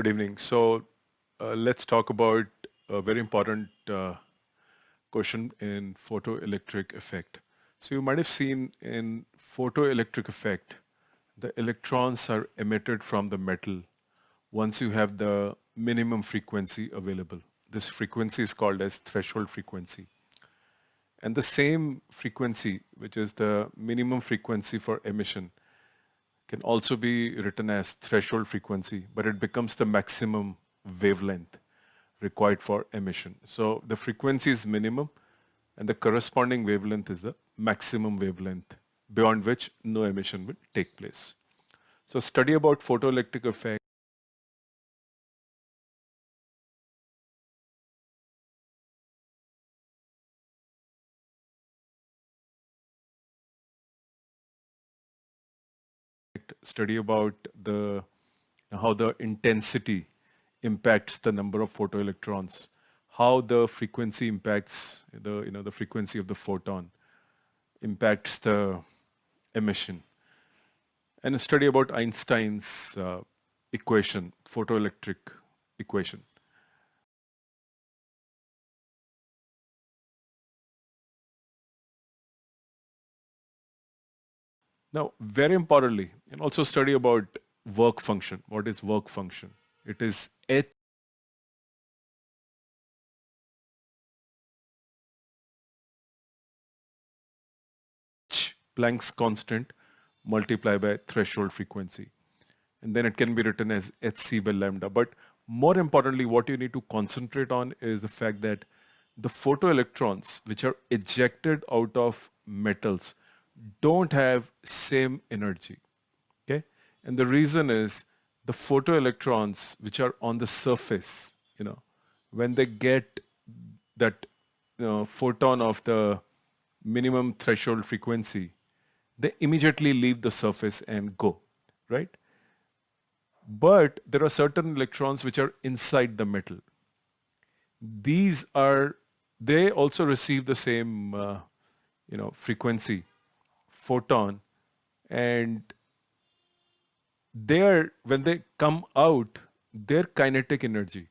Good evening. So let's talk about a very important question in photoelectric effect. So you might have seen in photoelectric effect, the electrons are emitted from the metal once you have the minimum frequency available. This frequency is called as threshold frequency. And the same frequency, which is the minimum frequency for emission, can also be written as threshold frequency, but it becomes the maximum wavelength required for emission. So the frequency is minimum and the corresponding wavelength is the maximum wavelength beyond which no emission will take place. So study about photoelectric effect study about the how the intensity impacts the number of photoelectrons, how the frequency impacts the frequency of the photon impacts the emission, and a study about Einstein's equation, photoelectric equation. Now, very importantly, and also study about work function. What is work function? It is Planck's constant multiplied by threshold frequency. And then it can be written as hc by lambda. But more importantly, what you need to concentrate on is the fact that the photoelectrons which are ejected out of metals don't have same energy. Okay? And the reason is the photoelectrons which are on the surface, when they get that photon of the minimum threshold frequency, they immediately leave the surface and go, right? But there are certain electrons which are inside the metal. They also receive the same, frequency, photon, and when they come out, their kinetic energy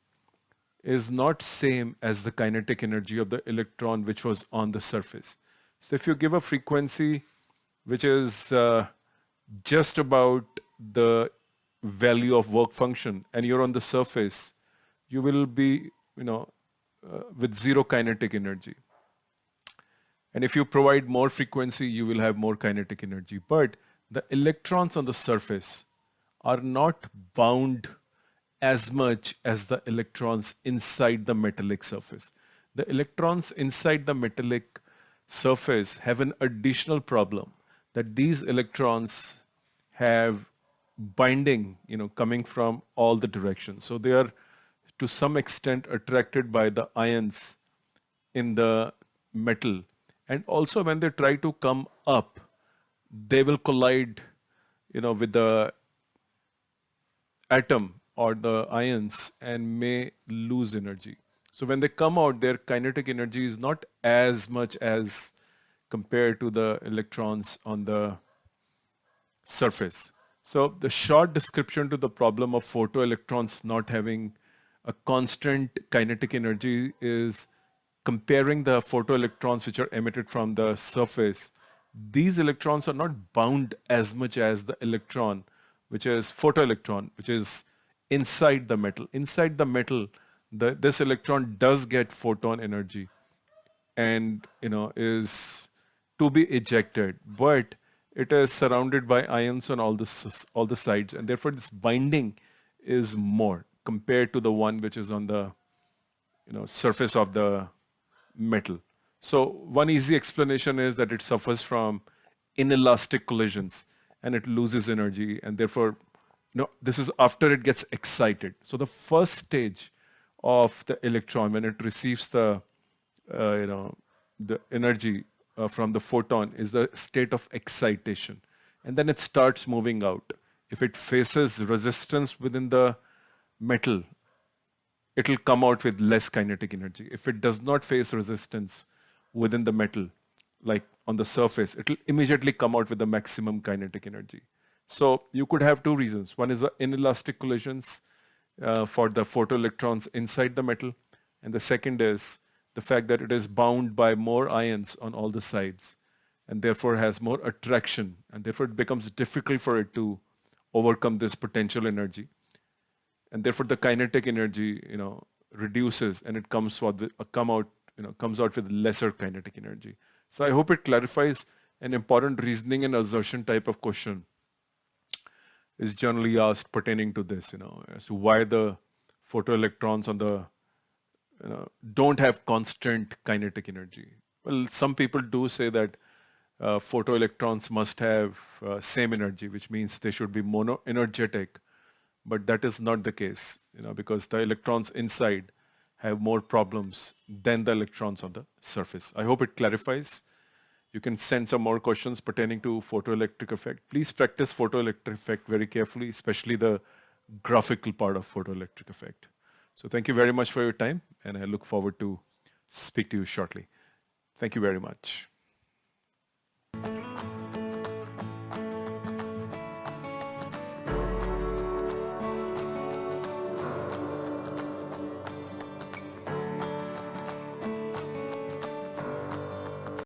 is not same as the kinetic energy of the electron which was on the surface. So if you give a frequency which is just about the value of work function and you're on the surface, you will be, with zero kinetic energy. And if you provide more frequency, you will have more kinetic energy. But the electrons on the surface are not bound as much as the electrons inside the metallic surface. The electrons inside the metallic surface have an additional problem that these electrons have binding, coming from all the directions. So they are to some extent attracted by the ions in the metal. And also when they try to come up, they will collide, with the atom or the ions and may lose energy. So when they come out, their kinetic energy is not as much as compared to the electrons on the surface. So the short description to the problem of photoelectrons not having a constant kinetic energy is comparing the photoelectrons which are emitted from the surface. These electrons are not bound as much as the electron, which is photoelectron, which is inside the metal. Inside the metal, this electron does get photon energy and is to be ejected, but it is surrounded by ions on all the sides, and therefore this binding is more compared to the one which is on the surface of the metal. So one easy explanation is that it suffers from inelastic collisions and it loses energy, and therefore this is after it gets excited. So the first stage of the electron when it receives the energy from the photon is the state of excitation, and then it starts moving out. If it faces resistance within the metal, it will come out with less kinetic energy. If it does not face resistance within the metal, like on the surface, it will immediately come out with the maximum kinetic energy. So you could have two reasons. One is the inelastic collisions, for the photoelectrons inside the metal. And the second is the fact that it is bound by more ions on all the sides and therefore has more attraction, and therefore it becomes difficult for it to overcome this potential energy, and therefore the kinetic energy reduces, and it comes out with lesser kinetic energy. So I hope it clarifies. An important reasoning and assertion type of question is generally asked pertaining to this, as to why the photoelectrons on the don't have constant kinetic energy. Well, some people do say that photoelectrons must have same energy, which means they should be monoenergetic, but that is not the case, because the electrons inside have more problems than the electrons on the surface. I hope it clarifies. You can send some more questions pertaining to photoelectric effect. Please practice photoelectric effect very carefully, especially the graphical part of photoelectric effect. So thank you very much for your time, and I look forward to speak to you shortly. Thank you very much.